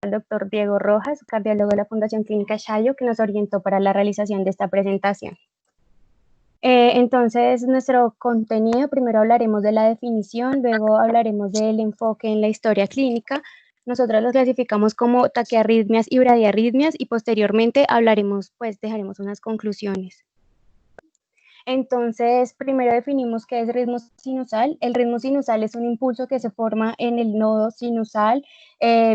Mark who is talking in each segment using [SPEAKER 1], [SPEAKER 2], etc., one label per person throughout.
[SPEAKER 1] al doctor Diego Rojas, cardiólogo de la Fundación Clínica Shayo, que nos orientó para la realización de esta presentación. Entonces, nuestro contenido, primero hablaremos de la definición, luego hablaremos del enfoque en la historia clínica. Nosotros los clasificamos como taquiarritmias y bradiarritmias y posteriormente hablaremos, pues dejaremos unas conclusiones. Entonces, primero definimos qué es ritmo sinusal. El ritmo sinusal es un impulso que se forma en el nodo sinusal,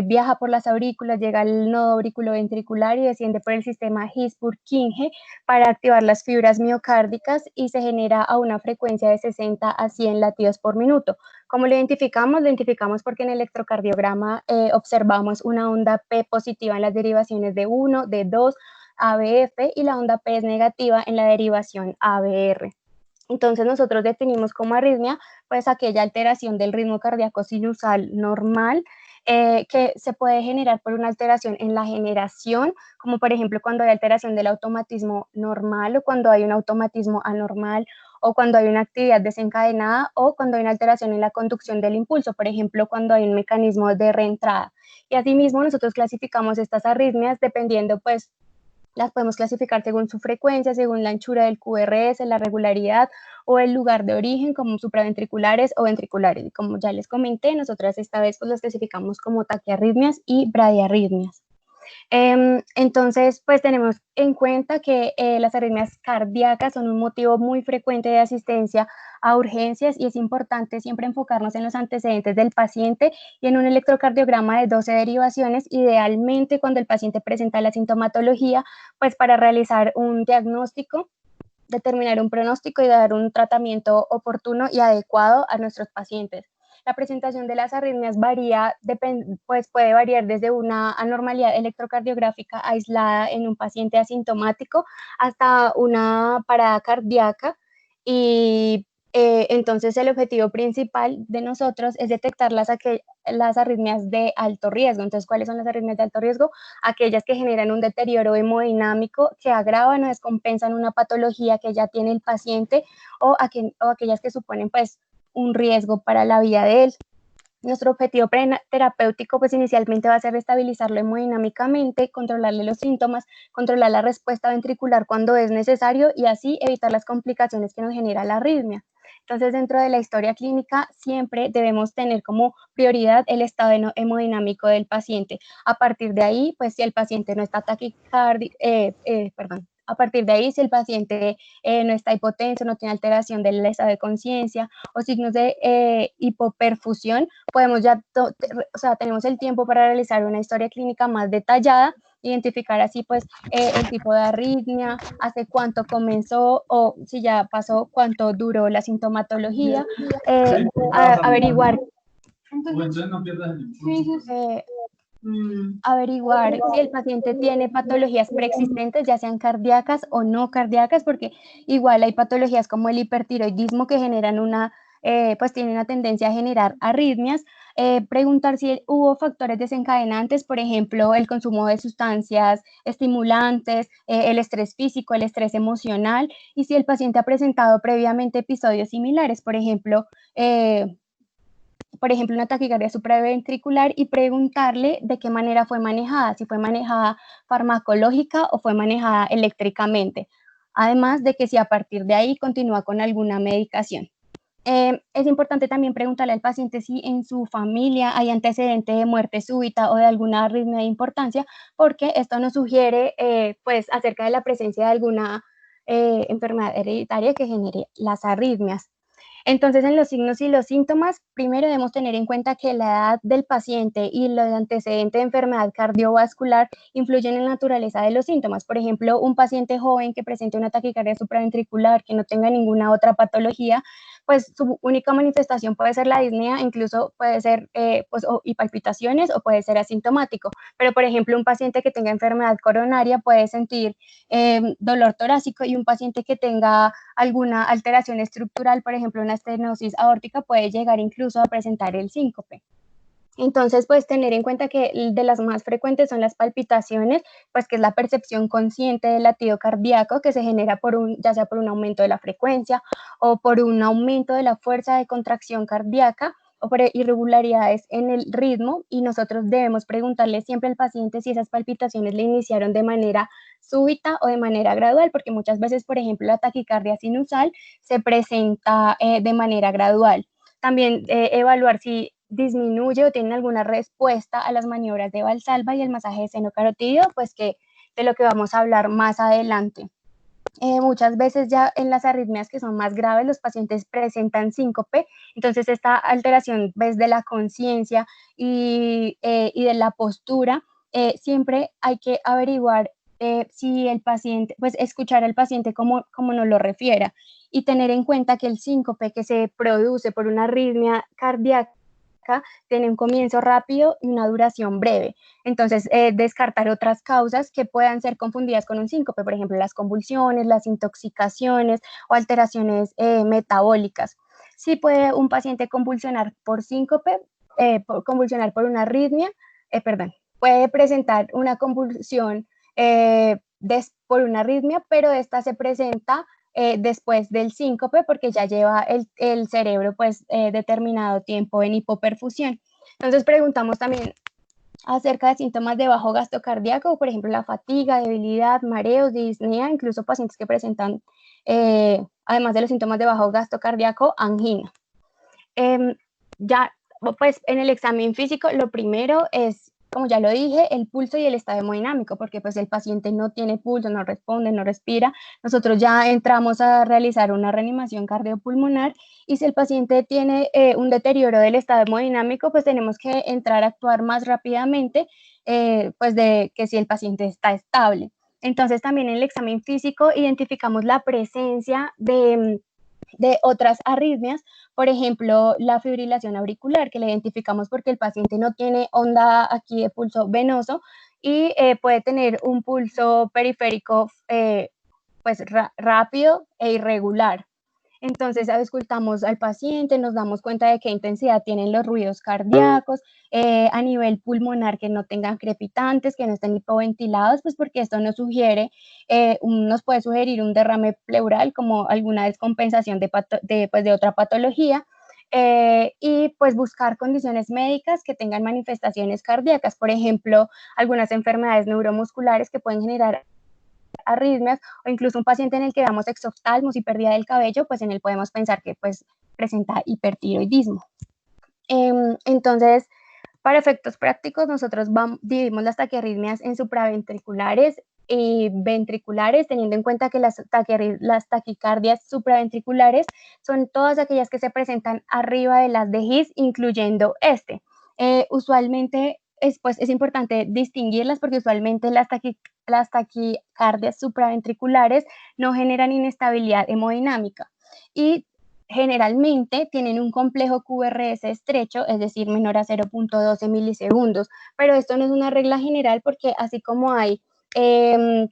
[SPEAKER 1] viaja por las aurículas, llega al nodo auriculoventricular y desciende por el sistema His-Purkinje para activar las fibras miocárdicas y se genera a una frecuencia de 60 a 100 latidos por minuto. ¿Cómo lo identificamos? Lo identificamos porque en el electrocardiograma observamos una onda P positiva en las derivaciones de 1, de 2, ABF y la onda P es negativa en la derivación ABR. Entonces nosotros definimos como arritmia pues aquella alteración del ritmo cardíaco sinusal normal que se puede generar por una alteración en la generación, como por ejemplo cuando hay alteración del automatismo normal o cuando hay un automatismo anormal o cuando hay una actividad desencadenada o cuando hay una alteración en la conducción del impulso, por ejemplo cuando hay un mecanismo de reentrada. Y asimismo nosotros clasificamos estas arritmias dependiendo pues las podemos clasificar según su frecuencia, según la anchura del QRS, la regularidad o el lugar de origen, como supraventriculares o ventriculares. Y como ya les comenté, nosotras esta vez pues las clasificamos como taquiarritmias y bradiarritmias. Entonces, pues tenemos en cuenta que las arritmias cardíacas son un motivo muy frecuente de asistencia a urgencias y es importante siempre enfocarnos en los antecedentes del paciente y en un electrocardiograma de 12 derivaciones, idealmente cuando el paciente presenta la sintomatología, pues para realizar un diagnóstico, determinar un pronóstico y dar un tratamiento oportuno y adecuado a nuestros pacientes. La presentación de las arritmias pues puede variar desde una anormalidad electrocardiográfica aislada en un paciente asintomático hasta una parada cardíaca y entonces el objetivo principal de nosotros es detectar las arritmias de alto riesgo. Entonces, ¿cuáles son las arritmias de alto riesgo? Aquellas que generan un deterioro hemodinámico, que agravan o descompensan una patología que ya tiene el paciente o aquellas que suponen pues un riesgo para la vida de él. Nuestro objetivo terapéutico pues inicialmente va a ser estabilizarlo hemodinámicamente, controlarle los síntomas, controlar la respuesta ventricular cuando es necesario y así evitar las complicaciones que nos genera la arritmia. Entonces, dentro de la historia clínica siempre debemos tener como prioridad el estado hemodinámico del paciente. A partir de ahí, pues si el paciente no está a partir de ahí, si el paciente no está hipotenso, no tiene alteración del estado de conciencia o signos de hipoperfusión, podemos tenemos el tiempo para realizar una historia clínica más detallada, identificar así pues el tipo de arritmia, hace cuánto comenzó o si ya pasó, cuánto duró la sintomatología, averiguar averiguar si el paciente tiene patologías preexistentes, ya sean cardíacas o no cardíacas, porque igual hay patologías como el hipertiroidismo que generan pues tiene una tendencia a generar arritmias. Preguntar si hubo factores desencadenantes, por ejemplo, el consumo de sustancias estimulantes, el estrés físico, el estrés emocional, y si el paciente ha presentado previamente episodios similares, por ejemplo, una taquicardia supraventricular y preguntarle de qué manera fue manejada, si fue manejada farmacológica o fue manejada eléctricamente. Además de que si a partir de ahí continúa con alguna medicación. Es importante también preguntarle al paciente si en su familia hay antecedente de muerte súbita o de alguna arritmia de importancia, porque esto nos sugiere pues acerca de la presencia de alguna enfermedad hereditaria que genere las arritmias. Entonces, en los signos y los síntomas, primero debemos tener en cuenta que la edad del paciente y los antecedentes de enfermedad cardiovascular influyen en la naturaleza de los síntomas. Por ejemplo, un paciente joven que presente una taquicardia supraventricular, que no tenga ninguna otra patología, pues su única manifestación puede ser la disnea, incluso puede ser y palpitaciones o puede ser asintomático. Pero, por ejemplo, un paciente que tenga enfermedad coronaria puede sentir dolor torácico y un paciente que tenga alguna alteración estructural, por ejemplo, una estenosis aórtica, puede llegar incluso a presentar el síncope. Entonces, pues tener en cuenta que de las más frecuentes son las palpitaciones, pues que es la percepción consciente del latido cardíaco que se genera ya sea por un aumento de la frecuencia o por un aumento de la fuerza de contracción cardíaca. o por irregularidades en el ritmo, y nosotros debemos preguntarle siempre al paciente si esas palpitaciones le iniciaron de manera súbita o de manera gradual, porque muchas veces, por ejemplo, la taquicardia sinusal se presenta de manera gradual. También evaluar si disminuye o tiene alguna respuesta a las maniobras de Valsalva y el masaje de seno carotidio, pues que de lo que vamos a hablar más adelante. Muchas veces ya en las arritmias que son más graves, los pacientes presentan síncope, entonces esta alteración de la conciencia y de la postura, siempre hay que averiguar si el paciente, pues escuchar al paciente como nos lo refiera y tener en cuenta que el síncope que se produce por una arritmia cardíaca tiene un comienzo rápido y una duración breve. Entonces, descartar otras causas que puedan ser confundidas con un síncope, por ejemplo, las convulsiones, las intoxicaciones o alteraciones metabólicas. Sí puede un paciente convulsionar por síncope, convulsionar por una arritmia, puede presentar una convulsión por una arritmia, pero esta se presenta después del síncope porque ya lleva el cerebro pues determinado tiempo en hipoperfusión. Entonces preguntamos también acerca de síntomas de bajo gasto cardíaco, por ejemplo la fatiga, debilidad, mareos, disnea, incluso pacientes que presentan, además de los síntomas de bajo gasto cardíaco, angina. Ya pues en el examen físico lo primero es, como ya lo dije, el pulso y el estado hemodinámico, porque pues el paciente no tiene pulso, no responde, no respira. Nosotros ya entramos a realizar una reanimación cardiopulmonar y si el paciente tiene un deterioro del estado hemodinámico, pues tenemos que entrar a actuar más rápidamente, pues de que si el paciente está estable. Entonces también en el examen físico identificamos la presencia de otras arritmias, por ejemplo, la fibrilación auricular, que la identificamos porque el paciente no tiene onda aquí de pulso venoso y puede tener un pulso periférico pues rápido e irregular. Entonces auscultamos al paciente, nos damos cuenta de qué intensidad tienen los ruidos cardíacos, a nivel pulmonar que no tengan crepitantes, que no estén hipoventilados, pues porque esto nos sugiere, nos puede sugerir un derrame pleural como alguna descompensación de otra patología. Y pues buscar condiciones médicas que tengan manifestaciones cardíacas, por ejemplo, algunas enfermedades neuromusculares que pueden generar arritmias o incluso un paciente en el que veamos exoftalmos y pérdida del cabello, pues en él podemos pensar que pues presenta hipertiroidismo. Entonces, para efectos prácticos, nosotros dividimos las taquiarritmias en supraventriculares y ventriculares, teniendo en cuenta que las taquicardias supraventriculares son todas aquellas que se presentan arriba de las de His, incluyendo este. Usualmente es importante distinguirlas porque usualmente las taquicardias supraventriculares no generan inestabilidad hemodinámica y generalmente tienen un complejo QRS estrecho, es decir, menor a 0.12 milisegundos, pero esto no es una regla general porque así como hay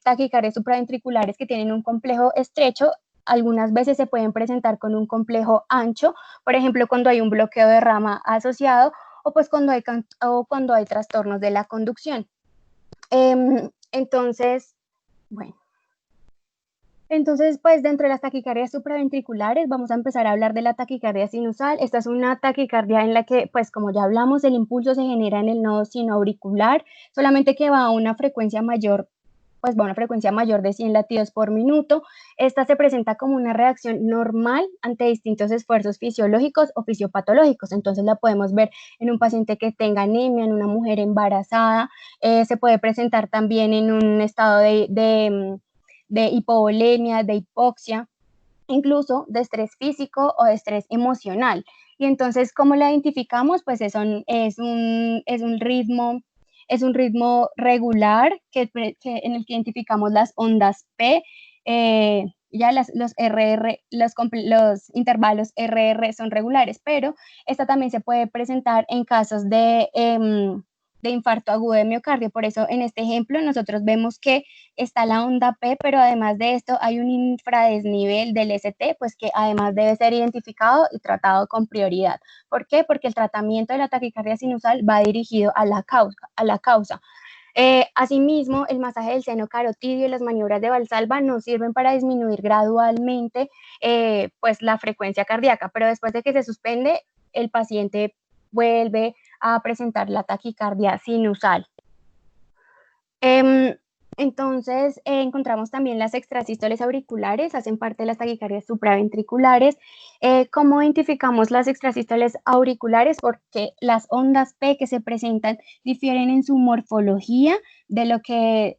[SPEAKER 1] taquicardias supraventriculares que tienen un complejo estrecho, algunas veces se pueden presentar con un complejo ancho, por ejemplo, cuando hay un bloqueo de rama asociado o pues cuando hay trastornos de la conducción. Entonces, pues dentro de las taquicardias supraventriculares vamos a empezar a hablar de la taquicardia sinusal. Esta es una taquicardia en la que, pues como ya hablamos, el impulso se genera en el nodo sinoauricular, solamente que va a una frecuencia mayor, pues va a una frecuencia mayor de 100 latidos por minuto. Esta se presenta como una reacción normal ante distintos esfuerzos fisiológicos o fisiopatológicos. Entonces la podemos ver en un paciente que tenga anemia, en una mujer embarazada, se puede presentar también en un estado de hipovolemia, de hipoxia, incluso de estrés físico o de estrés emocional. Y entonces, ¿cómo la identificamos? Pues es un ritmo regular en el que identificamos las ondas P, ya los intervalos RR son regulares, pero esta también se puede presentar en casos de infarto agudo de miocardio. Por eso en este ejemplo nosotros vemos que está la onda P, pero además de esto hay un infradesnivel del ST, pues que además debe ser identificado y tratado con prioridad. ¿Por qué? Porque el tratamiento de la taquicardia sinusal va dirigido a la causa. Asimismo, el masaje del seno carotidio y las maniobras de Valsalva nos sirven para disminuir gradualmente pues la frecuencia cardíaca, pero después de que se suspende, el paciente vuelve a presentar la taquicardia sinusal. Entonces, encontramos también las extrasístoles auriculares, hacen parte de las taquicardias supraventriculares. ¿Cómo identificamos las extrasístoles auriculares? Porque las ondas P que se presentan difieren en su morfología de lo que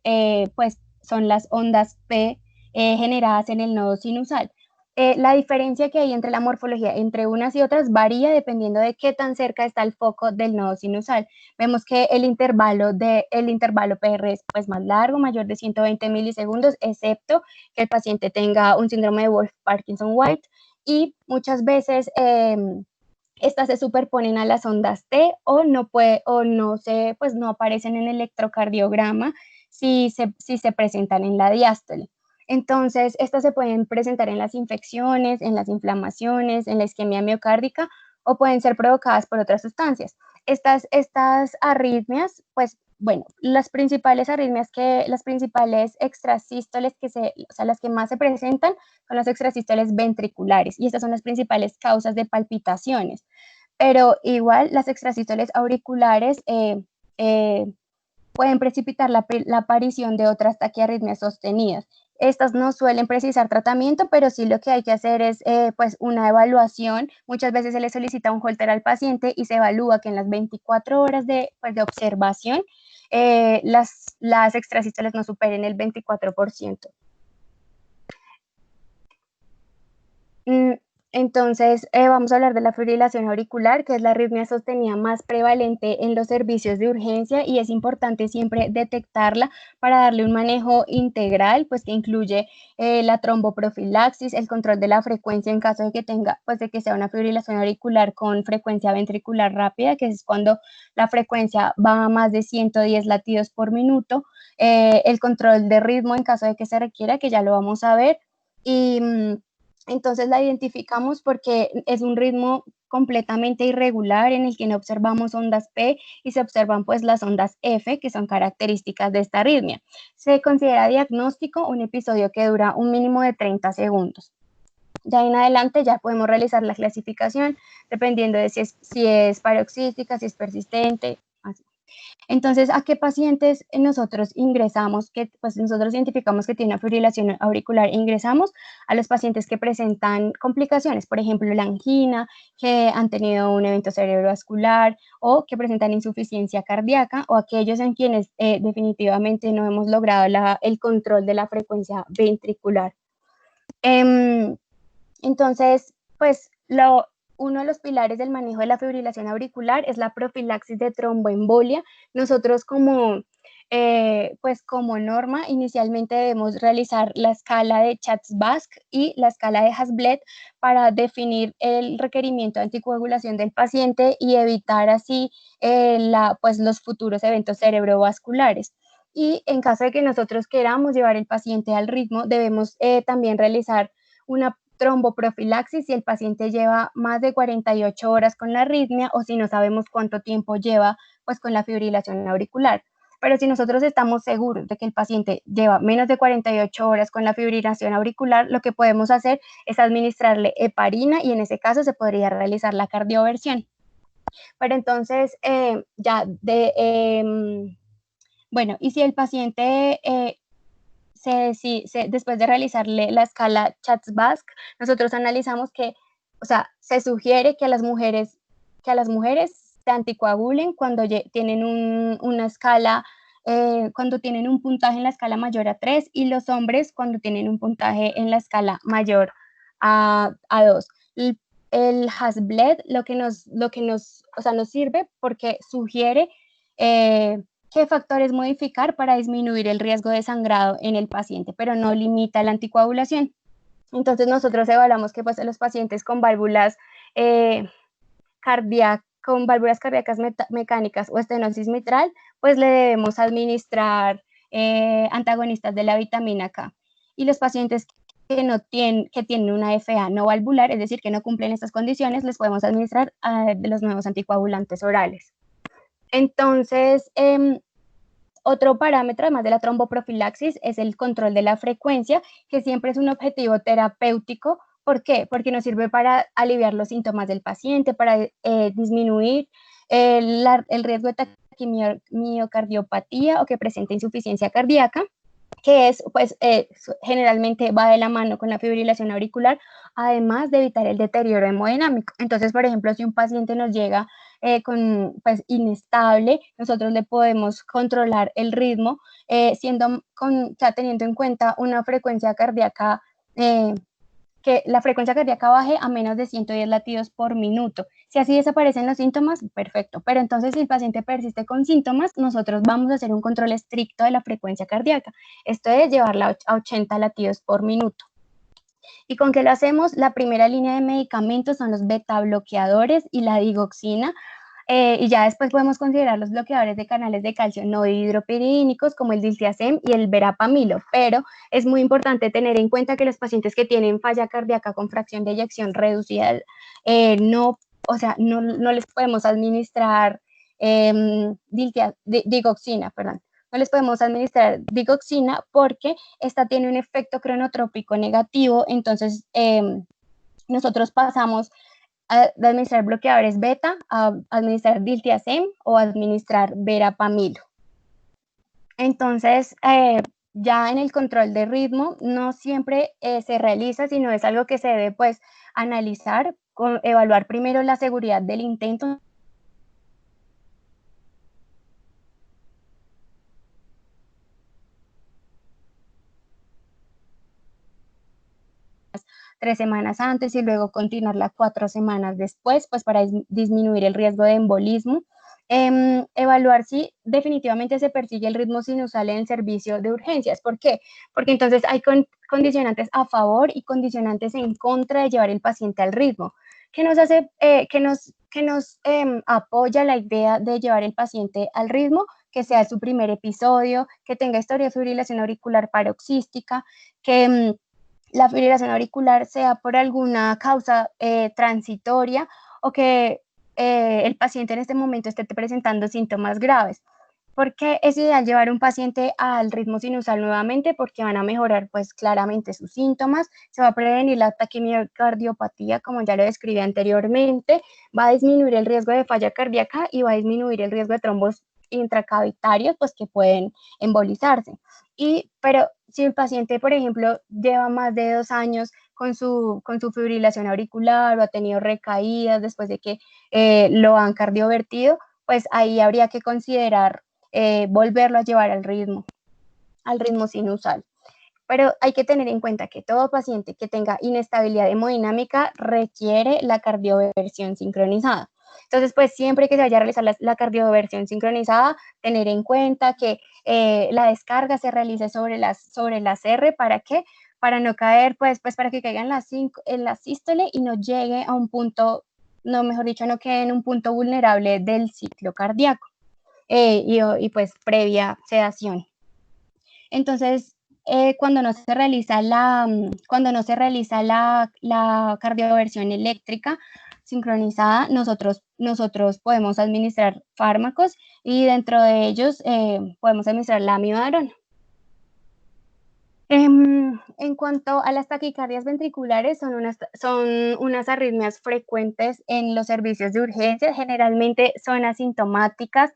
[SPEAKER 1] pues son las ondas P generadas en el nodo sinusal. La diferencia que hay entre la morfología entre unas y otras varía dependiendo de qué tan cerca está el foco del nodo sinusal. Vemos que el intervalo PR es pues más largo, mayor de 120 milisegundos, excepto que el paciente tenga un síndrome de Wolff-Parkinson-White, y muchas veces estas se superponen a las ondas T o no aparecen en el electrocardiograma si se presentan en la diástole. Entonces, estas se pueden presentar en las infecciones, en las inflamaciones, en la isquemia miocárdica, o pueden ser provocadas por otras sustancias. Estas arritmias, pues bueno, las principales extrasístoles las que más se presentan son las extrasístoles ventriculares, y estas son las principales causas de palpitaciones. Pero igual las extrasístoles auriculares pueden precipitar la aparición de otras taquiarritmias sostenidas. Estas no suelen precisar tratamiento, pero sí lo que hay que hacer es pues una evaluación. Muchas veces se le solicita un holter al paciente y se evalúa que en las 24 horas de observación las extrasístoles no superen el 24%. Entonces, vamos a hablar de la fibrilación auricular, que es la arritmia sostenida más prevalente en los servicios de urgencia, y es importante siempre detectarla para darle un manejo integral, pues que incluye la tromboprofilaxis, el control de la frecuencia en caso de que de que sea una fibrilación auricular con frecuencia ventricular rápida, que es cuando la frecuencia va a más de 110 latidos por minuto, el control de ritmo en caso de que se requiera, que ya lo vamos a ver, y entonces la identificamos porque es un ritmo completamente irregular en el que no observamos ondas P y se observan pues las ondas F, que son características de esta arritmia. Se considera diagnóstico un episodio que dura un mínimo de 30 segundos. Ya en adelante ya podemos realizar la clasificación dependiendo de si es paroxística, si es persistente, así. Entonces, ¿a qué pacientes nosotros ingresamos? Pues nosotros identificamos que tiene una fibrilación auricular, ingresamos a los pacientes que presentan complicaciones, por ejemplo, la angina, que han tenido un evento cerebrovascular o que presentan insuficiencia cardíaca, o aquellos en quienes definitivamente no hemos logrado el control de la frecuencia ventricular. Entonces, pues uno de los pilares del manejo de la fibrilación auricular es la profilaxis de tromboembolia. Nosotros como norma, inicialmente debemos realizar la escala de Chasles-Basque y la escala de Hasbled para definir el requerimiento de anticoagulación del paciente y evitar así los futuros eventos cerebrovasculares. Y en caso de que nosotros queramos llevar el paciente al ritmo, debemos también realizar una tromboprofilaxis si el paciente lleva más de 48 horas con la arritmia, o si no sabemos cuánto tiempo lleva pues con la fibrilación auricular. Pero si nosotros estamos seguros de que el paciente lleva menos de 48 horas con la fibrilación auricular, lo que podemos hacer es administrarle heparina, y en ese caso se podría realizar la cardioversión. Pero entonces, bueno, y si el paciente después de realizarle la escala Chasles-Basque, nosotros analizamos que, se sugiere que a las mujeres se anticoagulen cuando tienen una escala, cuando tienen un puntaje en la escala mayor a 3, y los hombres cuando tienen un puntaje en la escala mayor a 2. El Hasbled nos sirve porque sugiere qué factores modificar para disminuir el riesgo de sangrado en el paciente, pero no limita la anticoagulación. Entonces nosotros evaluamos que pues los pacientes con válvulas cardíacas mecánicas o estenosis mitral, pues le debemos administrar antagonistas de la vitamina K. Y los pacientes que tienen una FA no valvular, es decir, que no cumplen estas condiciones, les podemos administrar de los nuevos anticoagulantes orales. Entonces, otro parámetro, además de la tromboprofilaxis, es el control de la frecuencia, que siempre es un objetivo terapéutico ¿Por qué? Porque nos sirve para aliviar los síntomas del paciente, para disminuir el riesgo de taquimiocardiopatía o que presente insuficiencia cardíaca, que es, pues, generalmente va de la mano con la fibrilación auricular, además de evitar el deterioro hemodinámico. Entonces, por ejemplo, si un paciente nos llega pues, inestable, nosotros le podemos controlar el ritmo, teniendo en cuenta una frecuencia cardíaca, que la frecuencia cardíaca baje a menos de 110 latidos por minuto. Si así desaparecen los síntomas, perfecto. Pero entonces, si el paciente persiste con síntomas, nosotros vamos a hacer un control estricto de la frecuencia cardíaca. Esto es llevarla a 80 latidos por minuto. ¿Y con qué lo hacemos? La primera línea de medicamentos son los beta bloqueadores y la digoxina. Y ya después podemos considerar los bloqueadores de canales de calcio no hidropiridínicos como el diltiazem y el verapamilo, pero es muy importante tener en cuenta que los pacientes que tienen falla cardíaca con fracción de eyección reducida, no les podemos administrar digoxina, perdón. No les podemos administrar digoxina porque esta tiene un efecto cronotrópico negativo, entonces nosotros pasamos de administrar bloqueadores beta a administrar diltiazem o administrar verapamilo. Entonces, ya en el control de ritmo no siempre se realiza, sino es algo que se debe pues analizar, evaluar primero la seguridad del intento. Tres semanas antes y luego continuarla 4 semanas después, pues para disminuir el riesgo de embolismo. Evaluar si definitivamente se persigue el ritmo sinusal en el servicio de urgencias. ¿Por qué? Porque entonces hay condicionantes a favor y condicionantes en contra de llevar el paciente al ritmo. ¿Qué nos hace, que nos apoya la idea de llevar el paciente al ritmo? Que sea su primer episodio, que tenga historia de fibrilación auricular paroxística, que la fibrilación auricular sea por alguna causa transitoria o que el paciente en este momento esté presentando síntomas graves. Porque es ideal llevar un paciente al ritmo sinusal nuevamente porque van a mejorar pues claramente sus síntomas, se va a prevenir la taquimiocardiopatía como ya lo describí anteriormente, va a disminuir el riesgo de falla cardíaca y va a disminuir el riesgo de trombos intracavitarios pues que pueden embolizarse. Pero si el paciente, por ejemplo, lleva más de 2 años con su fibrilación auricular o ha tenido recaídas después de que lo han cardiovertido, pues ahí habría que considerar volverlo a llevar al ritmo sinusal. Pero hay que tener en cuenta que todo paciente que tenga inestabilidad hemodinámica requiere la cardioversión sincronizada. Entonces, pues siempre que se vaya a realizar la cardioversión sincronizada, tener en cuenta que la descarga se realice sobre las R, ¿para qué? Para no caer, pues para que caiga en la sístole y no llegue a un punto, no, mejor dicho, no quede en un punto vulnerable del ciclo cardíaco y pues previa sedación. Entonces, cuando no se realiza la cardioversión eléctrica sincronizada, nosotros podemos administrar fármacos y dentro de ellos podemos administrar la amiodarona. En cuanto a las taquicardias ventriculares, son unas arritmias frecuentes en los servicios de urgencia, generalmente son asintomáticas,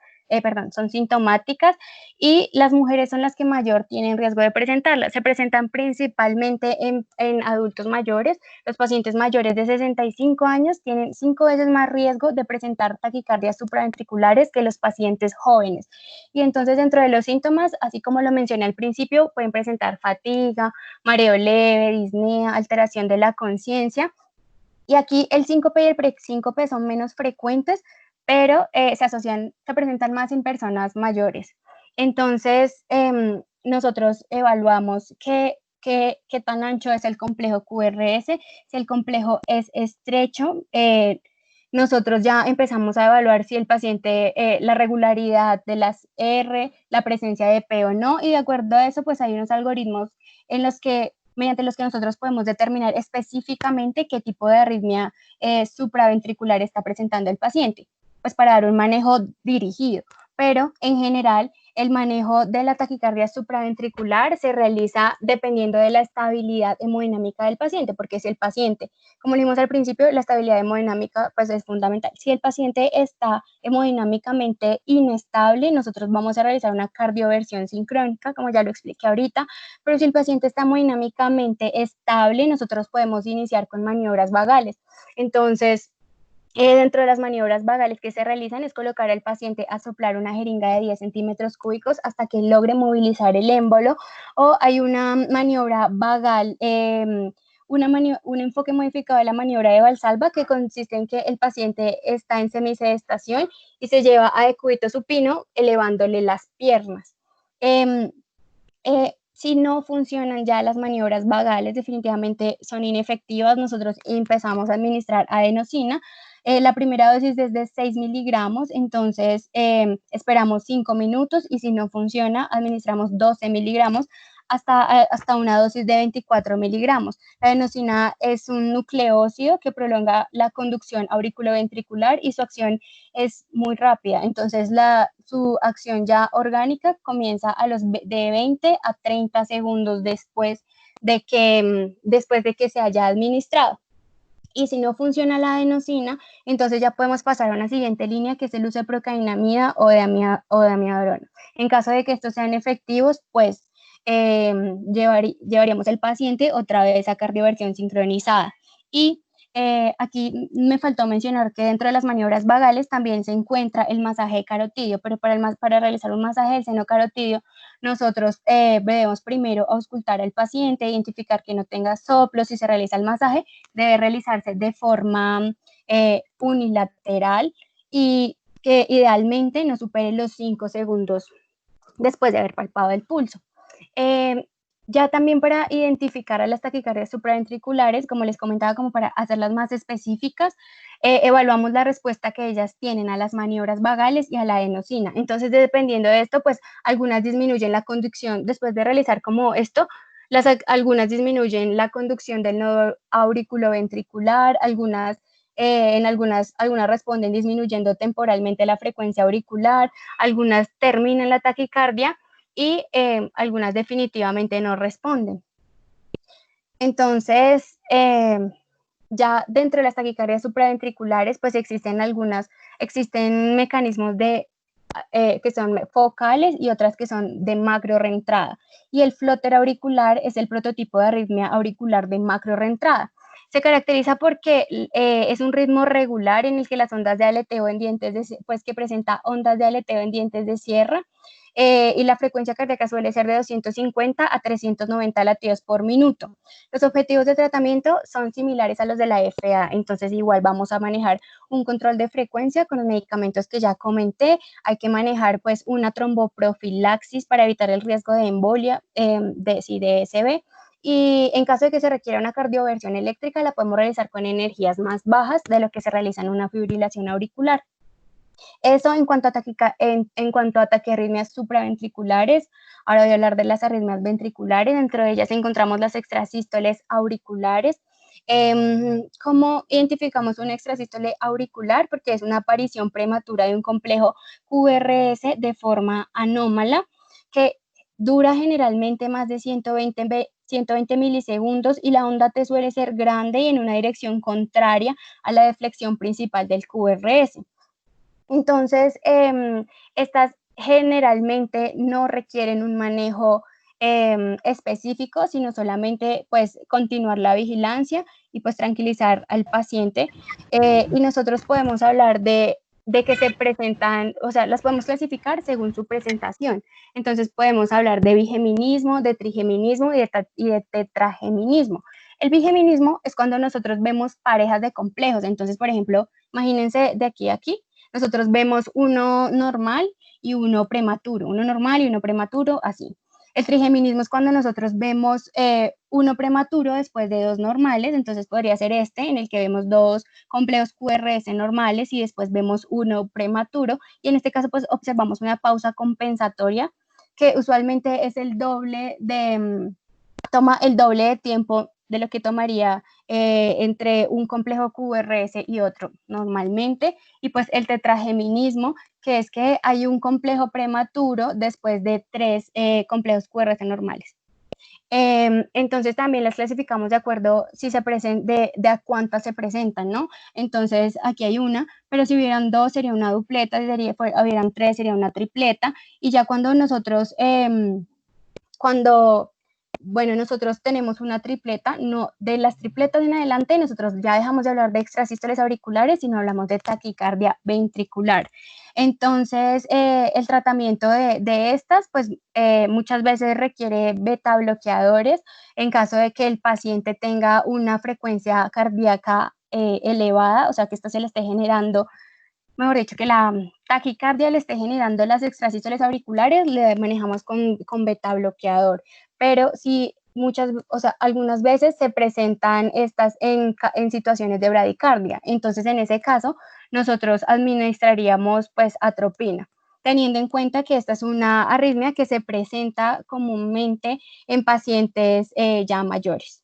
[SPEAKER 1] son sintomáticas y las mujeres son las que mayor tienen riesgo de presentarlas. Se presentan principalmente en adultos mayores. Los pacientes mayores de 65 años tienen 5 veces más riesgo de presentar taquicardias supraventriculares que los pacientes jóvenes. Y entonces dentro de los síntomas, así como lo mencioné al principio, pueden presentar fatiga, mareo leve, disnea, alteración de la conciencia. Y aquí el síncope y el presíncope son menos frecuentes, pero se presentan más en personas mayores. Entonces, nosotros evaluamos qué tan ancho es el complejo QRS. Si el complejo es estrecho, nosotros ya empezamos a evaluar si el paciente, la regularidad de las R, la presencia de P o no, y de acuerdo a eso, pues hay unos algoritmos mediante los que nosotros podemos determinar específicamente qué tipo de arritmia supraventricular está presentando el paciente, pues para dar un manejo dirigido. Pero en general, El manejo de la taquicardia supraventricular se realiza dependiendo de la estabilidad hemodinámica del paciente, porque si el paciente, como dijimos al principio, la estabilidad hemodinámica pues es fundamental. Si el paciente está hemodinámicamente inestable, nosotros vamos a realizar una cardioversión sincrónica, como ya lo expliqué ahorita, pero si el paciente está hemodinámicamente estable, nosotros podemos iniciar con maniobras vagales. Entonces, dentro de las maniobras vagales que se realizan es colocar al paciente a soplar una jeringa de 10 centímetros cúbicos hasta que logre movilizar el émbolo, o hay una maniobra vagal, un enfoque modificado de la maniobra de Valsalva, que consiste en que el paciente está en semisedestación y se lleva a decúbito supino elevándole las piernas. Si no funcionan ya las maniobras vagales, definitivamente son inefectivas, nosotros empezamos a administrar adenosina. La primera dosis es de 6 miligramos, entonces esperamos 5 minutos y si no funciona, administramos 12 miligramos hasta una dosis de 24 miligramos. La adenosina es un nucleócido que prolonga la conducción auriculoventricular y su acción es muy rápida, entonces su acción ya orgánica comienza de 20 a 30 segundos después de que se haya administrado. Y si no funciona la adenosina, entonces ya podemos pasar a una siguiente línea, que es el uso de procainamida o de amiodarona. En caso de que estos sean efectivos, pues llevaríamos al paciente otra vez a cardioversión sincronizada. Y aquí me faltó mencionar que dentro de las maniobras vagales también se encuentra el masaje carotidio, pero para realizar un masaje del seno carotidio, nosotros debemos primero auscultar al paciente, identificar que no tenga soplos. Si se realiza el masaje, debe realizarse de forma unilateral y que idealmente no supere los 5 segundos después de haber palpado el pulso. Ya también para identificar a las taquicardias supraventriculares, como les comentaba, como para hacerlas más específicas, evaluamos la respuesta que ellas tienen a las maniobras vagales y a la adenosina. Entonces, dependiendo de esto, pues algunas disminuyen la conducción después de realizar como esto, algunas disminuyen la conducción del nodo auriculoventricular, algunas responden disminuyendo temporalmente la frecuencia auricular, algunas terminan la taquicardia y algunas definitivamente no responden. Entonces, ya dentro de las taquicardias supraventriculares, pues existen mecanismos que son focales y otras que son de macro reentrada. Y el flóter auricular es el prototipo de arritmia auricular de macro reentrada. Se caracteriza porque es un ritmo regular en el que las ondas de aleteo en dientes, que presenta ondas de aleteo en dientes de sierra, y la frecuencia cardíaca suele ser de 250 a 390 latidos por minuto. Los objetivos de tratamiento son similares a los de la FA, entonces igual vamos a manejar un control de frecuencia con los medicamentos que ya comenté. Hay que manejar pues una tromboprofilaxis para evitar el riesgo de embolia, de SB. Y en caso de que se requiera una cardioversión eléctrica, la podemos realizar con energías más bajas de lo que se realiza en una fibrilación auricular. Eso en cuanto a taquiarritmias supraventriculares. Ahora voy a hablar de las arritmias ventriculares. Dentro de ellas encontramos las extrasístoles auriculares. ¿Cómo identificamos un extrasístole auricular? Porque es una aparición prematura de un complejo QRS de forma anómala, que dura generalmente más de 120 milisegundos y la onda T suele ser grande y en una dirección contraria a la deflexión principal del QRS. Entonces, estas generalmente no requieren un manejo específico, sino solamente pues continuar la vigilancia y pues tranquilizar al paciente. Y nosotros podemos hablar de que se presentan, o sea, las podemos clasificar según su presentación. Entonces podemos hablar de bigeminismo, de trigeminismo y de tetrageminismo. El bigeminismo es cuando nosotros vemos parejas de complejos. Entonces, por ejemplo, imagínense de aquí a aquí, nosotros vemos uno normal y uno prematuro, uno normal y uno prematuro, así. El trigeminismo es cuando nosotros vemos uno prematuro después de dos normales, entonces podría ser en el que vemos dos complejos QRS normales y después vemos uno prematuro, y en este caso pues observamos una pausa compensatoria que usualmente es toma el doble de tiempo de lo que tomaría entre un complejo QRS y otro normalmente, y pues el tetrageminismo, que es que hay un complejo prematuro después de 3 complejos QRS normales. Entonces también las clasificamos de acuerdo si se de a cuántas se presentan, ¿no? Entonces aquí hay una, pero si hubieran 2 sería una dupleta, si hubieran 3 sería una tripleta, y ya cuando nosotros, nosotros tenemos una tripleta, no, de las tripletas en adelante nosotros ya dejamos de hablar de extrasístoles auriculares, sino hablamos de taquicardia ventricular. Entonces, el tratamiento de estas, pues muchas veces requiere beta bloqueadores en caso de que el paciente tenga una frecuencia cardíaca elevada, o sea, que esto se le esté generando, mejor dicho, que la taquicardia le esté generando las extrasístoles auriculares, le manejamos con beta bloqueador. Pero si algunas veces se presentan estas en situaciones de bradicardia, entonces en ese caso nosotros administraríamos pues atropina, teniendo en cuenta que esta es una arritmia que se presenta comúnmente en pacientes ya mayores.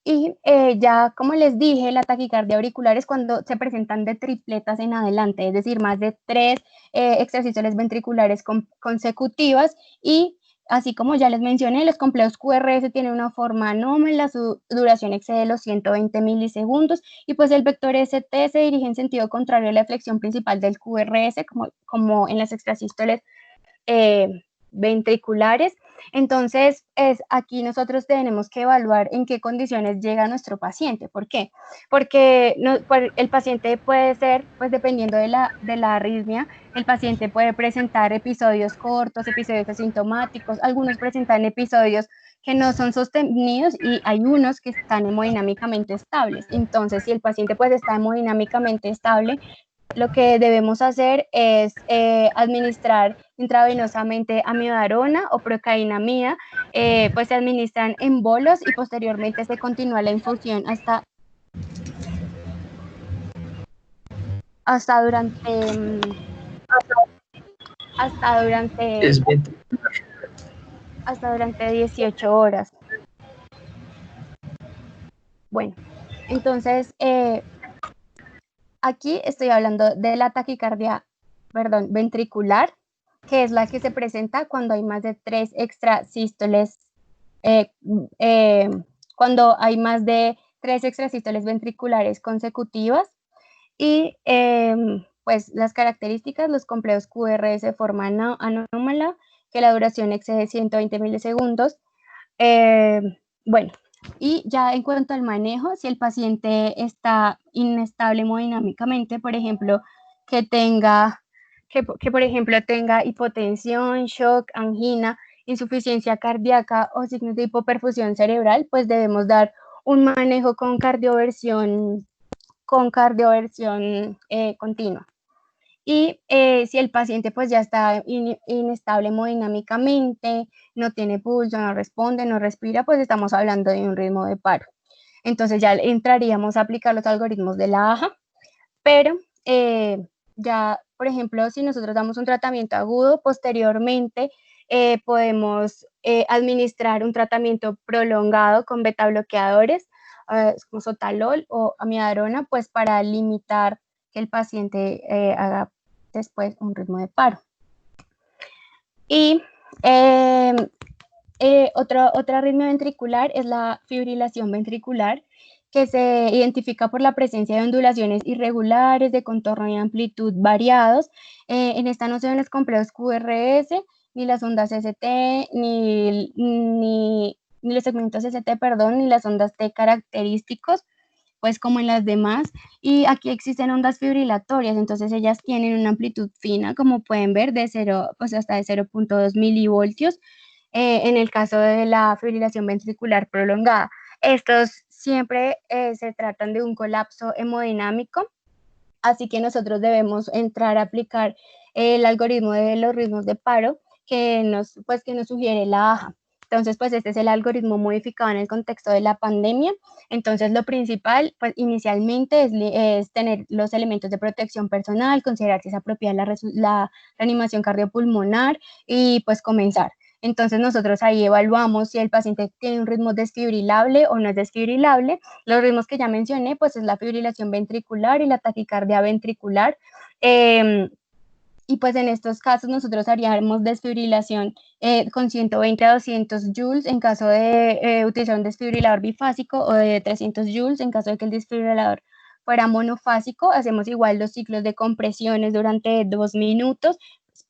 [SPEAKER 1] Y ya, como les dije, la taquicardia auricular es cuando se presentan de tripletas en adelante, es decir, más de 3 extrasístoles ventriculares consecutivas, y así como ya les mencioné, los complejos QRS tienen una forma anómala, su duración excede los 120 milisegundos, y pues el vector ST se dirige en sentido contrario a la flexión principal del QRS, como en las extrasístoles ventriculares. Entonces, aquí nosotros tenemos que evaluar en qué condiciones llega nuestro paciente. ¿Por qué? Porque el paciente puede ser, pues dependiendo de la arritmia, el paciente puede presentar episodios cortos, episodios asintomáticos, algunos presentan episodios que no son sostenidos y hay unos que están hemodinámicamente estables. Entonces, si el paciente pues está hemodinámicamente estable, lo que debemos hacer es administrar intravenosamente amidarona o procainamida, pues se administran en bolos y posteriormente se continúa la infusión hasta durante 18 horas. Bueno, entonces aquí estoy hablando de la taquicardia, ventricular, que es la que se presenta cuando hay más de 3 extrasístoles, cuando hay más de 3 extrasístoles ventriculares consecutivas. Y pues las características, los complejos QRS de forma anómala, que la duración excede 120 milisegundos. Bueno, y ya en cuanto al manejo, si el paciente está inestable hemodinámicamente, por ejemplo, que por ejemplo tenga hipotensión, shock, angina, insuficiencia cardíaca o signos de hipoperfusión cerebral, pues debemos dar un manejo con cardioversión continua. Y si el paciente pues ya está inestable hemodinámicamente, no tiene pulso, no responde, no respira, pues estamos hablando de un ritmo de paro. Entonces ya entraríamos a aplicar los algoritmos de la AJA, pero ya, por ejemplo, si nosotros damos un tratamiento agudo, posteriormente podemos administrar un tratamiento prolongado con beta bloqueadores, como sotalol o amidarona, pues para limitar que el paciente haga después un ritmo de paro. Y otra arritmia ventricular es la fibrilación ventricular, que se identifica por la presencia de ondulaciones irregulares, de contorno y amplitud variados. En esta no se ven los complejos QRS, ni las ondas ST, ni los segmentos ST, perdón, ni las ondas T característicos, pues como en las demás. Y aquí existen ondas fibrilatorias, entonces ellas tienen una amplitud fina, como pueden ver, de 0, pues hasta de 0.2 milivoltios, en el caso de la fibrilación ventricular prolongada. Estos siempre se tratan de un colapso hemodinámico, así que nosotros debemos entrar a aplicar el algoritmo de los ritmos de paro que nos sugiere la AJA. Entonces, pues este es el algoritmo modificado en el contexto de la pandemia. Entonces, lo principal, pues inicialmente es tener los elementos de protección personal, considerar si es apropiada la reanimación cardiopulmonar y pues comenzar. Entonces nosotros ahí evaluamos si el paciente tiene un ritmo desfibrilable o no es desfibrilable. Los ritmos que ya mencioné, pues es la fibrilación ventricular y la taquicardia ventricular. Y pues en estos casos nosotros haríamos desfibrilación con 120 a 200 joules en caso de utilizar un desfibrilador bifásico, o de 300 joules en caso de que el desfibrilador fuera monofásico. Hacemos igual los ciclos de compresiones durante 2 minutos,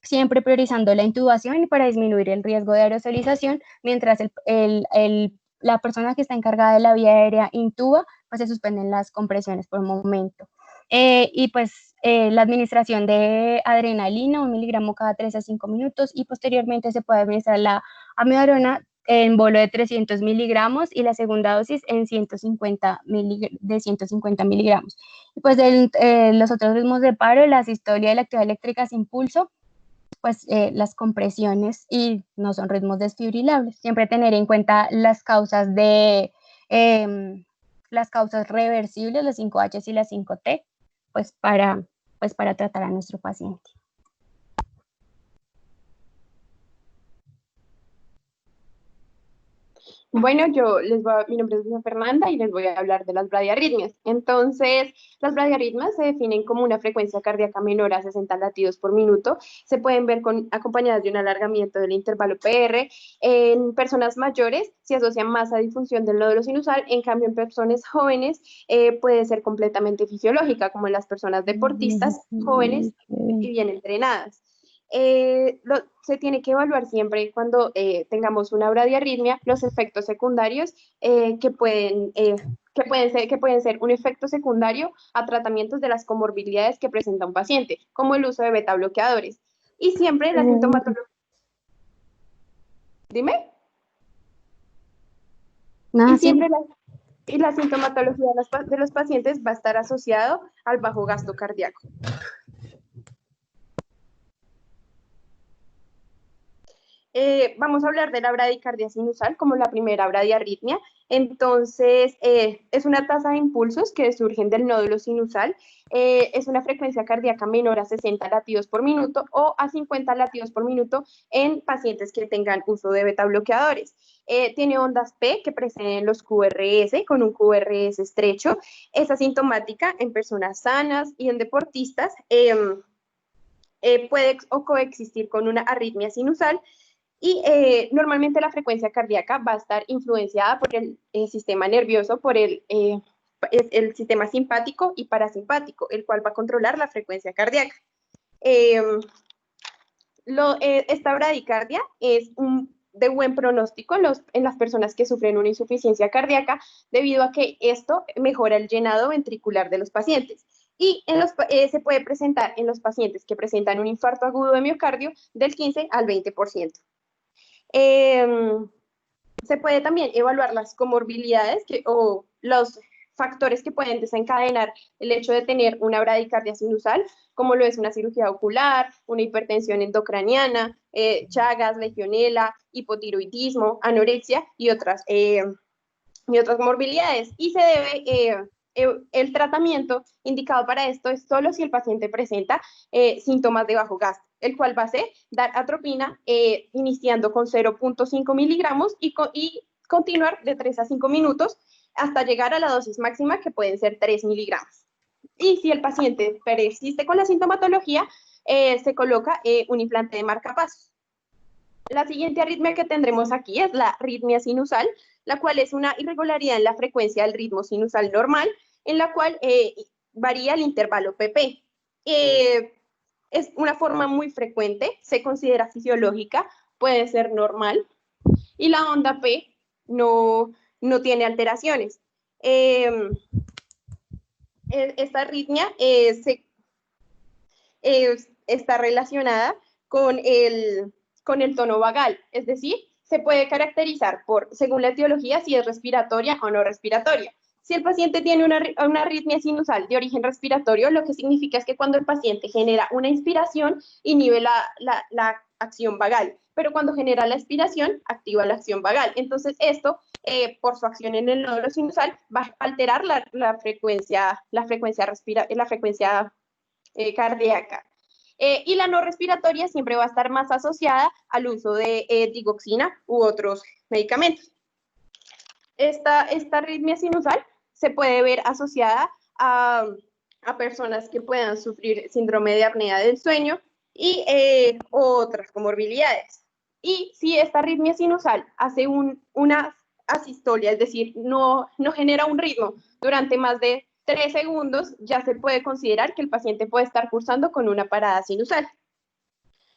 [SPEAKER 1] siempre priorizando la intubación para disminuir el riesgo de aerosolización, mientras la persona que está encargada de la vía aérea intuba, pues se suspenden las compresiones por un momento. Y pues la administración de adrenalina, 1 miligramo cada 3 a 5 minutos, y posteriormente se puede administrar la amiodarona en bolo de 300 miligramos y la segunda dosis en 150 miligramos. Y pues los otros ritmos de paro, la sistolia y la actividad eléctrica sin pulso, pues las compresiones, y no son ritmos desfibrilables. Siempre tener en cuenta las causas las causas reversibles, las 5H y las 5T, pues para tratar a nuestro paciente.
[SPEAKER 2] Bueno, mi nombre es Lisa Fernanda y les voy a hablar de las bradiarritmias. Entonces, las bradiarritmias se definen como una frecuencia cardíaca menor a 60 latidos por minuto. Se pueden ver acompañadas de un alargamiento del intervalo PR. En personas mayores se asocian más a disfunción del nódulo sinusal. En cambio, en personas jóvenes puede ser completamente fisiológica, como en las personas deportistas jóvenes y bien entrenadas. Se tiene que evaluar siempre cuando tengamos una bradiarritmia los efectos secundarios que pueden ser un efecto secundario a tratamientos de las comorbilidades que presenta un paciente, como el uso de beta bloqueadores. Y siempre la sintomatología. Dime.
[SPEAKER 1] No,
[SPEAKER 2] y siempre
[SPEAKER 1] sí.
[SPEAKER 2] la sintomatología de los pacientes va a estar asociado al bajo gasto cardíaco. Vamos a hablar de la bradicardia sinusal como la primera bradiarritmia. Entonces, es una tasa de impulsos que surgen del nódulo sinusal. Es una frecuencia cardíaca menor a 60 latidos por minuto o a 50 latidos por minuto en pacientes que tengan uso de beta bloqueadores. Tiene ondas P que preceden los QRS con un QRS estrecho. Es asintomática en personas sanas y en deportistas. Puede coexistir con una arritmia sinusal. Y normalmente la frecuencia cardíaca va a estar influenciada por el sistema nervioso, por el sistema simpático y parasimpático, el cual va a controlar la frecuencia cardíaca. Esta bradicardia es de buen pronóstico en las personas que sufren una insuficiencia cardíaca, debido a que esto mejora el llenado ventricular de los pacientes. Y se puede presentar en los pacientes que presentan un infarto agudo de miocardio del 15 al 20%. Se puede también evaluar las comorbilidades o los factores que pueden desencadenar el hecho de tener una bradicardia sinusal, como lo es una cirugía ocular, una hipertensión endocraniana, Chagas, legionela, hipotiroidismo, anorexia y otras comorbilidades. Y se debe el tratamiento indicado para esto es solo si el paciente presenta síntomas de bajo gasto, el cual va a ser dar atropina iniciando con 0.5 miligramos y continuar de 3 a 5 minutos hasta llegar a la dosis máxima, que pueden ser 3 miligramos. Y si el paciente persiste con la sintomatología, se coloca un implante de marcapasos. La siguiente arritmia que tendremos aquí es la arritmia sinusal, la cual es una irregularidad en la frecuencia del ritmo sinusal normal, en la cual varía el intervalo PP. Es una forma muy frecuente, se considera fisiológica, puede ser normal, y la onda P no tiene alteraciones. Esta arritmia está relacionada con el tono vagal, es decir, se puede caracterizar según la etiología, si es respiratoria o no respiratoria. Si el paciente tiene una arritmia sinusal de origen respiratorio, lo que significa es que cuando el paciente genera una inspiración, inhibe la acción vagal, pero cuando genera la expiración, activa la acción vagal. Entonces, esto, por su acción en el nódulo sinusal, va a alterar la frecuencia cardíaca. Y la no respiratoria siempre va a estar más asociada al uso de digoxina u otros medicamentos. Esta arritmia sinusal se puede ver asociada a personas que puedan sufrir síndrome de apnea del sueño y otras comorbilidades. Y si esta arritmia sinusal hace una asistolia, es decir, no genera un ritmo durante más de 3 segundos, ya se puede considerar que el paciente puede estar cursando con una parada sinusal.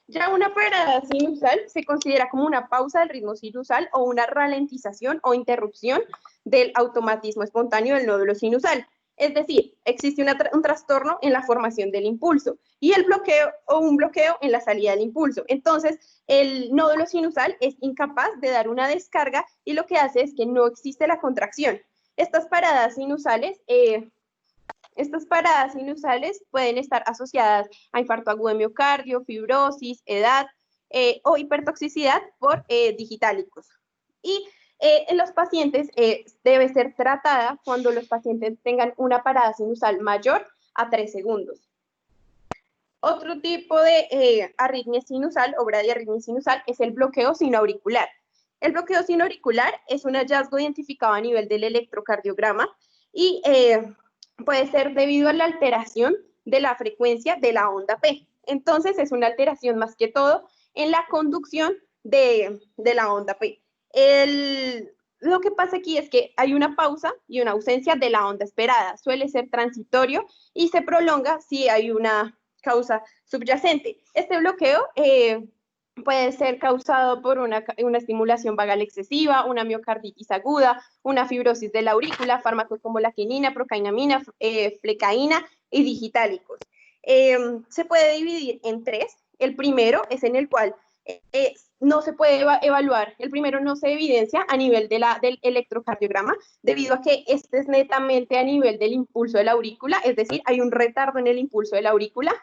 [SPEAKER 2] Ya una parada sinusal se considera como una pausa del ritmo sinusal o una ralentización o interrupción del automatismo espontáneo del nódulo sinusal. Es decir, existe un trastorno en la formación del impulso y el bloqueo o un bloqueo en la salida del impulso. Entonces, el nódulo sinusal es incapaz de dar una descarga y lo que hace es que no existe la contracción. Estas paradas sinusales pueden estar asociadas a infarto agudo de miocardio, fibrosis, edad o hipertoxicidad por digitálicos. Y en los pacientes debe ser tratada cuando los pacientes tengan una parada sinusal mayor a 3 segundos. Otro tipo de arritmia sinusal o bradiarritmia sinusal es el bloqueo sinoauricular. El bloqueo sinoauricular es un hallazgo identificado a nivel del electrocardiograma y puede ser debido a la alteración de la frecuencia de la onda P. Entonces, es una alteración más que todo en la conducción de la onda P. Lo que pasa aquí es que hay una pausa y una ausencia de la onda esperada. Suele ser transitorio y se prolonga si hay una causa subyacente. Este bloqueo puede ser causado por una estimulación vagal excesiva, una miocarditis aguda, una fibrosis de la aurícula, fármacos como la quinina, procainamina, flecaína y digitálicos. Se puede dividir en 3. El primero es en el cual no se puede evaluar, el primero no se evidencia a nivel del electrocardiograma, debido a que este es netamente a nivel del impulso de la aurícula, es decir, hay un retardo en el impulso de la aurícula,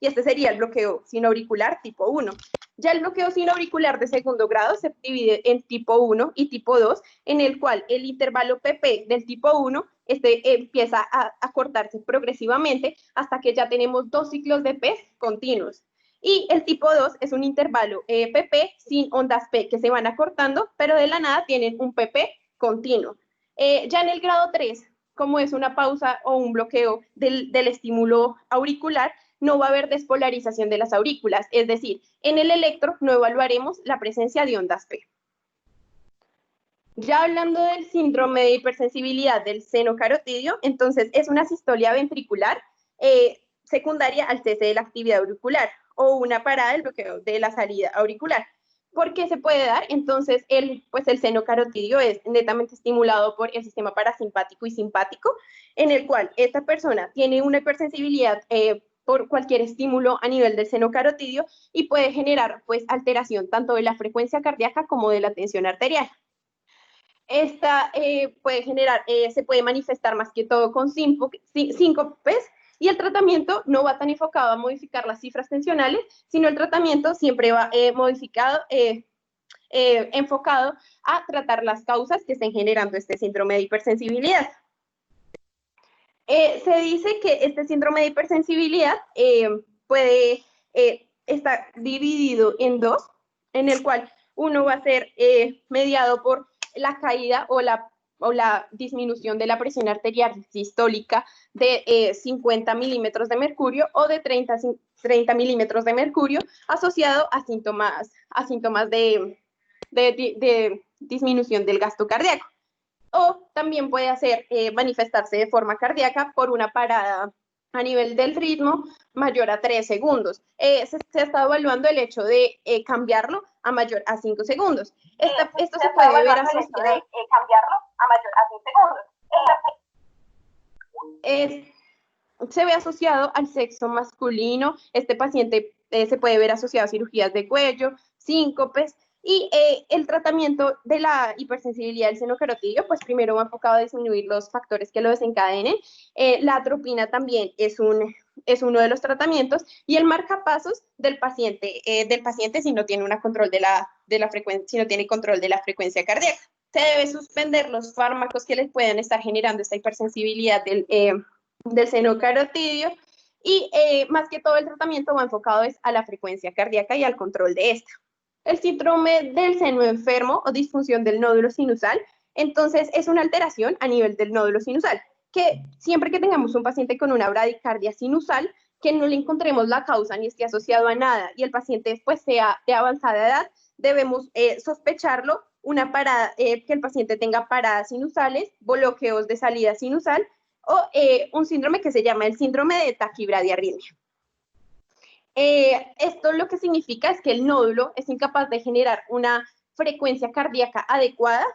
[SPEAKER 2] y este sería el bloqueo sinoauricular tipo 1. Ya el bloqueo sinoauricular de segundo grado se divide en tipo 1 y tipo 2, en el cual el intervalo PP del tipo 1 empieza a cortarse progresivamente hasta que ya tenemos 2 ciclos de P continuos. Y el tipo 2 es un intervalo PP sin ondas P que se van acortando, pero de la nada tienen un PP continuo. Ya en el grado 3, como es una pausa o un bloqueo del estímulo auricular, no va a haber despolarización de las aurículas, es decir, en el electro no evaluaremos la presencia de ondas P. Ya hablando del síndrome de hipersensibilidad del seno carotidio, entonces es una asistolia ventricular secundaria al cese de la actividad auricular o una parada del bloqueo de la salida auricular. ¿Por qué se puede dar? Entonces, el seno carotidio es netamente estimulado por el sistema parasimpático y simpático, en el cual esta persona tiene una hipersensibilidad por cualquier estímulo a nivel del seno carotidio y puede generar alteración tanto de la frecuencia cardíaca como de la tensión arterial. Esta se puede manifestar más que todo con síncopes, y el tratamiento no va tan enfocado a modificar las cifras tensionales, sino el tratamiento siempre va enfocado a tratar las causas que estén generando este síndrome de hipersensibilidad. Se dice que este síndrome de hipersensibilidad puede estar dividido en 2, en el cual uno va a ser mediado por la caída o la disminución de la presión arterial sistólica de 50 milímetros de mercurio o de 30 milímetros de mercurio, asociado a síntomas de disminución del gasto cardíaco. O también puede manifestarse de forma cardíaca por una parada a nivel del ritmo mayor a 3 segundos. Se está evaluando el hecho de cambiarlo a mayor a 5 segundos. Esto se puede ver asociado se ve asociado al sexo masculino. Este paciente se puede ver asociado a cirugías de cuello, síncopes, y el tratamiento de la hipersensibilidad del seno carotidio, pues primero va enfocado a disminuir los factores que lo desencadenen. La atropina también es uno de los tratamientos, y el marcapasos del paciente si no tiene control de la frecuencia, si no tiene control de la frecuencia cardíaca. Se debe suspender los fármacos que les puedan estar generando esta hipersensibilidad del seno carotidio, y más que todo el tratamiento va enfocado es a la frecuencia cardíaca y al control de esta. El síndrome del seno enfermo o disfunción del nódulo sinusal, entonces es una alteración a nivel del nódulo sinusal, que siempre que tengamos un paciente con una bradicardia sinusal, que no le encontremos la causa ni esté asociado a nada y el paciente pues sea de avanzada edad, debemos sospecharlo, que el paciente tenga paradas sinusales, bloqueos de salida sinusal o un síndrome que se llama el síndrome de taquibradiarritmia. Esto lo que significa es que el nódulo es incapaz de generar una frecuencia cardíaca adecuada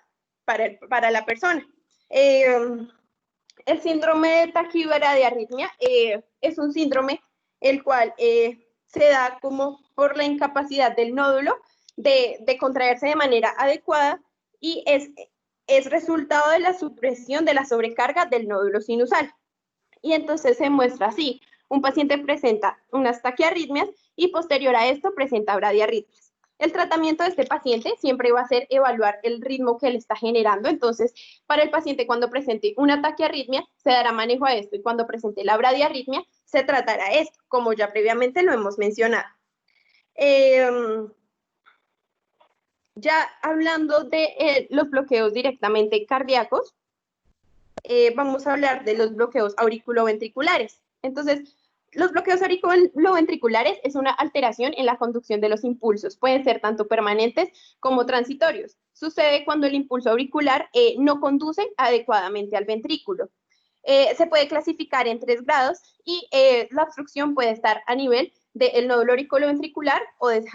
[SPEAKER 2] para la persona. El síndrome de taquibradiarritmia es un síndrome el cual se da como por la incapacidad del nódulo de contraerse de manera adecuada y es resultado de la supresión de la sobrecarga del nódulo sinusal. Y entonces se muestra así. Un paciente presenta unas taquiarritmias y posterior a esto presenta bradiarritmias. El tratamiento de este paciente siempre va a ser evaluar el ritmo que él está generando. Entonces, para el paciente cuando presente una taquiarritmia, se dará manejo a esto y cuando presente la bradiarritmia, se tratará esto, como ya previamente lo hemos mencionado. Ya hablando de los bloqueos directamente cardíacos, vamos a hablar de los bloqueos auriculoventriculares. Entonces, los bloqueos auriculoventriculares es una alteración en la conducción de los impulsos. Pueden ser tanto permanentes como transitorios. Sucede cuando el impulso auricular no conduce adecuadamente al ventrículo. Se puede clasificar en 3 grados y la obstrucción puede estar a nivel del nódulo auriculoventricular o de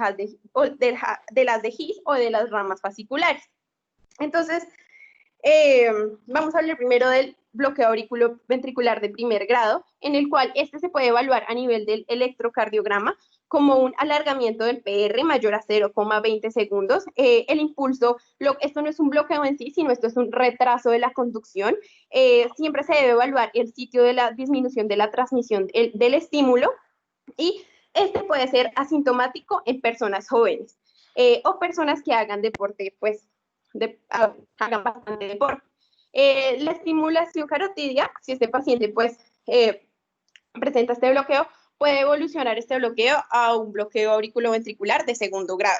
[SPEAKER 2] las de His o de las ramas fasciculares. Entonces, vamos a hablar primero del bloqueo auriculoventricular de primer grado, en el cual este se puede evaluar a nivel del electrocardiograma como un alargamiento del PR mayor a 0,20 segundos. El impulso, esto no es un bloqueo en sí, sino esto es un retraso de la conducción. Siempre se debe evaluar el sitio de la disminución de la transmisión del estímulo y este puede ser asintomático en personas jóvenes o personas que hagan deporte, pues, hagan bastante deporte. La estimulación carotidia, si este paciente pues presenta este bloqueo, puede evolucionar este bloqueo a un bloqueo auriculoventricular de segundo grado.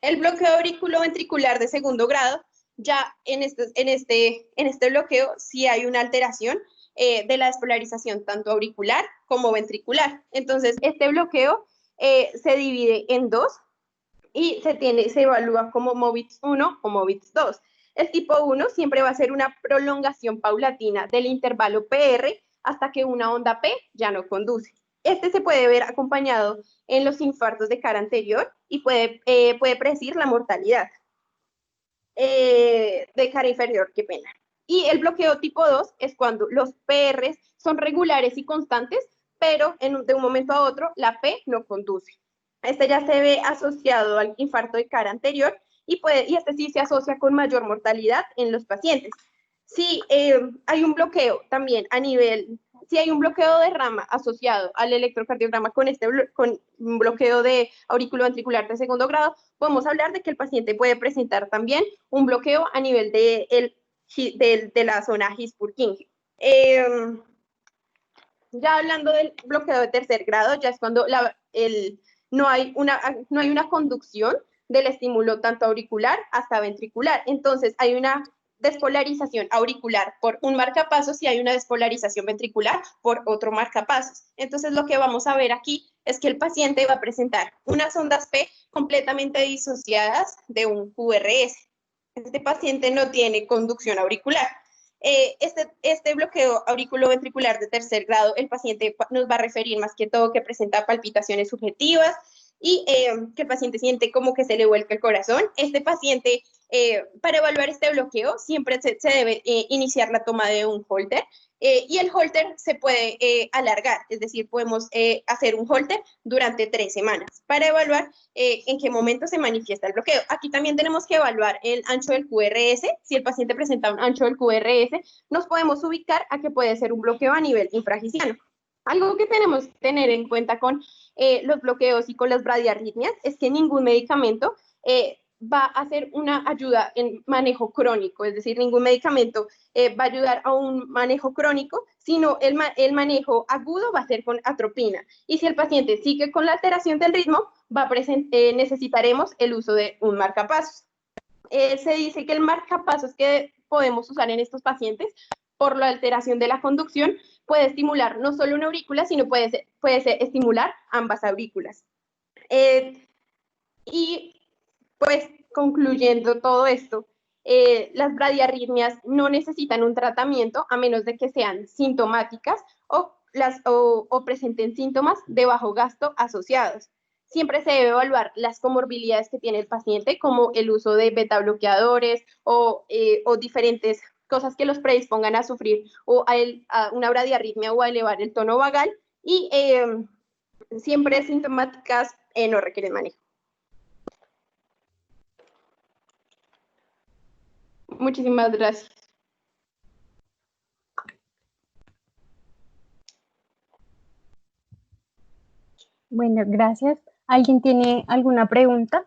[SPEAKER 2] El bloqueo auriculoventricular de segundo grado, ya en este bloqueo sí hay una alteración de la despolarización tanto auricular como ventricular. Entonces, este bloqueo se divide en 2 y se evalúa como MOVITS 1 o MOVITS 2. El tipo 1 siempre va a ser una prolongación paulatina del intervalo PR hasta que una onda P ya no conduce. Este se puede ver acompañado en los infartos de cara anterior y puede predecir la mortalidad de cara inferior, qué pena. Y el bloqueo tipo 2 es cuando los PRs son regulares y constantes, pero de un momento a otro la P no conduce. Este ya se ve asociado al infarto de cara anterior y este sí se asocia con mayor mortalidad en los pacientes. Si hay un bloqueo también si hay un bloqueo de rama asociado al electrocardiograma con un bloqueo de auriculoventricular de segundo grado, podemos hablar de que el paciente puede presentar también un bloqueo a nivel de la zona His-Purkinje. Ya hablando del bloqueo de tercer grado, ya es cuando no hay una conducción del estímulo tanto auricular hasta ventricular. Entonces, hay una despolarización auricular por un marcapasos y hay una despolarización ventricular por otro marcapasos. Entonces, lo que vamos a ver aquí es que el paciente va a presentar unas ondas P completamente disociadas de un QRS. Este paciente no tiene conducción auricular. Este bloqueo auriculoventricular de tercer grado, el paciente nos va a referir más que todo que presenta palpitaciones subjetivas y que el paciente siente como que se le vuelca el corazón. Este paciente, para evaluar este bloqueo, siempre se debe iniciar la toma de un holter y el holter se puede alargar, es decir, podemos hacer un holter durante 3 semanas para evaluar en qué momento se manifiesta el bloqueo. Aquí también tenemos que evaluar el ancho del QRS. Si el paciente presenta un ancho del QRS, nos podemos ubicar a que puede ser un bloqueo a nivel infragiciano. Algo que tenemos que tener en cuenta con los bloqueos y con las bradiarritmias es que ningún medicamento va a ser una ayuda en manejo crónico, es decir, ningún medicamento va a ayudar a un manejo crónico, sino el manejo agudo va a ser con atropina. Y si el paciente sigue con la alteración del ritmo, necesitaremos el uso de un marcapasos. Se dice que el marcapasos que podemos usar en estos pacientes, por la alteración de la conducción, puede estimular no solo una aurícula, sino puede estimular ambas aurículas. Y pues concluyendo todo esto, las bradiarritmias no necesitan un tratamiento a menos de que sean sintomáticas o presenten síntomas de bajo gasto asociados. Siempre se debe evaluar las comorbilidades que tiene el paciente, como el uso de beta bloqueadores o diferentes cosas que los predispongan a sufrir a una bradiarritmia o a elevar el tono vagal, y siempre sintomáticas no requieren manejo. Muchísimas gracias.
[SPEAKER 1] Bueno, gracias. ¿Alguien tiene alguna pregunta?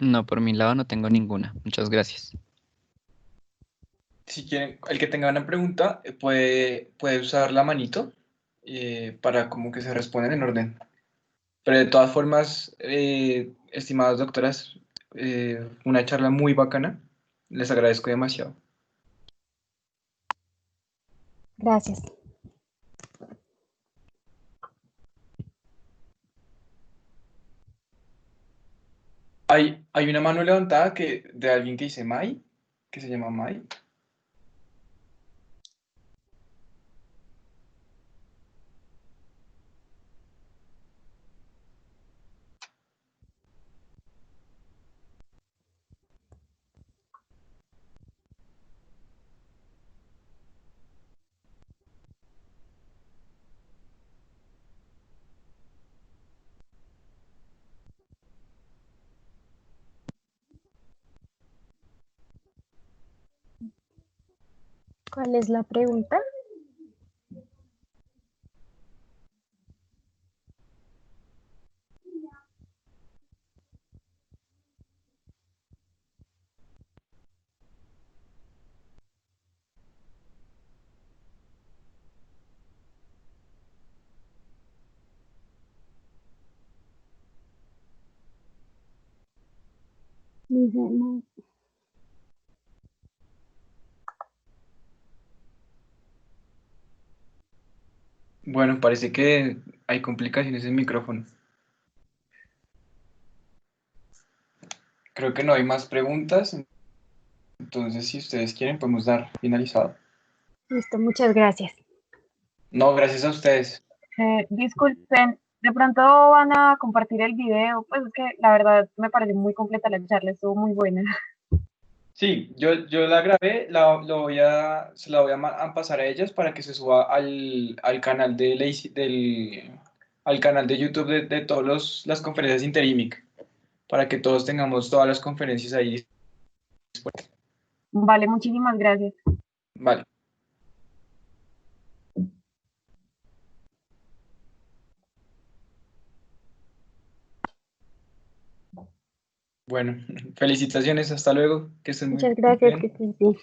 [SPEAKER 3] No, por mi lado no tengo ninguna. Muchas gracias.
[SPEAKER 4] Si quieren, el que tenga una pregunta puede usar la manito para como que se respondan en orden. Pero de todas formas, estimadas doctoras, una charla muy bacana. Les agradezco demasiado.
[SPEAKER 1] Gracias.
[SPEAKER 4] Hay una mano levantada de alguien que dice Mai, que se llama Mai.
[SPEAKER 1] ¿Cuál es la pregunta? Dice, no.
[SPEAKER 4] Bueno, parece que hay complicaciones en el micrófono. Creo que no hay más preguntas. Entonces, si ustedes quieren, podemos dar finalizado.
[SPEAKER 1] Listo, muchas gracias.
[SPEAKER 4] No, gracias a ustedes.
[SPEAKER 5] Disculpen, de pronto van a compartir el video, pues es que la verdad me pareció muy completa la charla, estuvo muy buena.
[SPEAKER 4] Sí, yo la grabé, se la voy a pasar a ellas para que se suba al canal al canal de YouTube de todas las conferencias Interimic, para que todos tengamos todas las conferencias ahí.
[SPEAKER 5] Vale, muchísimas gracias.
[SPEAKER 4] Vale. Bueno, felicitaciones, hasta luego, que estén muy
[SPEAKER 1] Muchas gracias,
[SPEAKER 4] bien.
[SPEAKER 1] que estés bien.